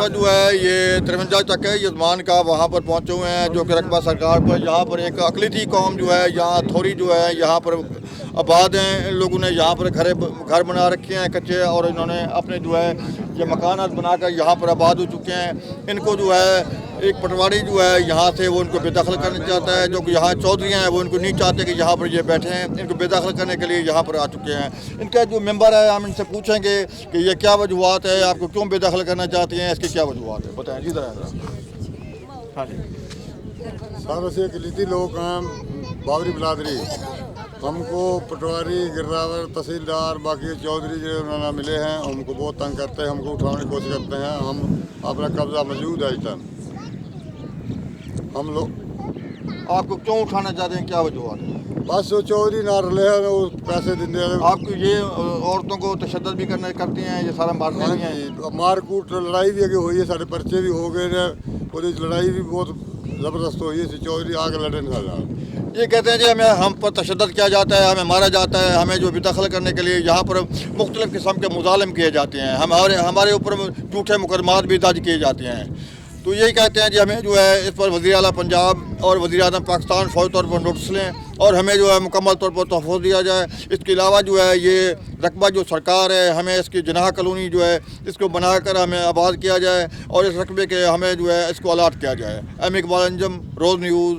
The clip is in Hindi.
जो है ये 53 तक है यजमान का, वहाँ पर पहुँचे हुए हैं जो कि रकबा सरकार पर। यहाँ पर एक अकलीती कौम जो है यहाँ थोड़ी जो है यहाँ पर आबाद हैं। इन लोगों ने यहाँ पर घर बना रखे हैं कच्चे, और इन्होंने अपने जो है ये मकानात बनाकर यहाँ पर आबाद हो चुके हैं। इनको जो है एक पटवारी जो है यहाँ से वो इनको बेदखल करना चाहता है। जो कि यहाँ चौधरी हैं वो इनको नहीं चाहते कि यहाँ पर ये बैठे हैं, इनको बेदखल करने के लिए यहाँ पर आ चुके हैं। इनका जो मेंबर है हम इनसे पूछेंगे कि ये क्या वजूहत है, आपको क्यों बेदखल करना चाहते हैं, इसकी क्या वजूहत है, बताएं जी जरा। हाँ जी सर से अकलीती लोग हैं बाबरी बिरादरी, हमको पटवारी गिरदावर तहसीलदार बाकी चौधरी जो उन्होंने मिले हैं हमको बहुत तंग करते हैं, हमको उठाने की कोशिश करते हैं। हम अपना कब्जा मौजूद है इस टाइम हम लोग। आपको क्यों उठाना चाहते हैं, क्या वजूहत है? बस वो चौधरी ना रहे हैं, वो पैसे देंगे। आपको ये औरतों को तशद्दुद भी करती हैं, ये सारा मारते भी हैं? मारकूट लड़ाई भी अगे हुई है, साढ़े पर्चे भी हो गए हैं, पुलिस लड़ाई भी बहुत ज़बरदस्त हुई है। चौधरी आगे लड़े नहीं। ये कहते हैं जी हमें हम पर तशद्दुद किया जाता है, हमें मारा जाता है, हमें जो बेदखल करने के लिए यहाँ पर मुख्तलिफ़ किस्म के मुजालिम किए जाते हैं, हमारे ऊपर झूठे मुकदमात भी दर्ज किए जाते हैं। तो यही कहते हैं जी हमें जो है इस पर वज़ीर आला पंजाब और वज़ीर आज़म पाकिस्तान फ़ौरी तौर पर नोटिस लें और हमें जो है मुकम्मल तौर पर तहफ़्फ़ुज़ दिया जाए। इसके अलावा जो है ये रकबा जो सरकार है हमें इसकी जनाह कॉलोनी जो है इसको बनाकर हमें आबाद किया जाए और इस रकबे के हमें जो है इसको अलाट किया जाए। इकबाल अंजम, रोज़ न्यूज़,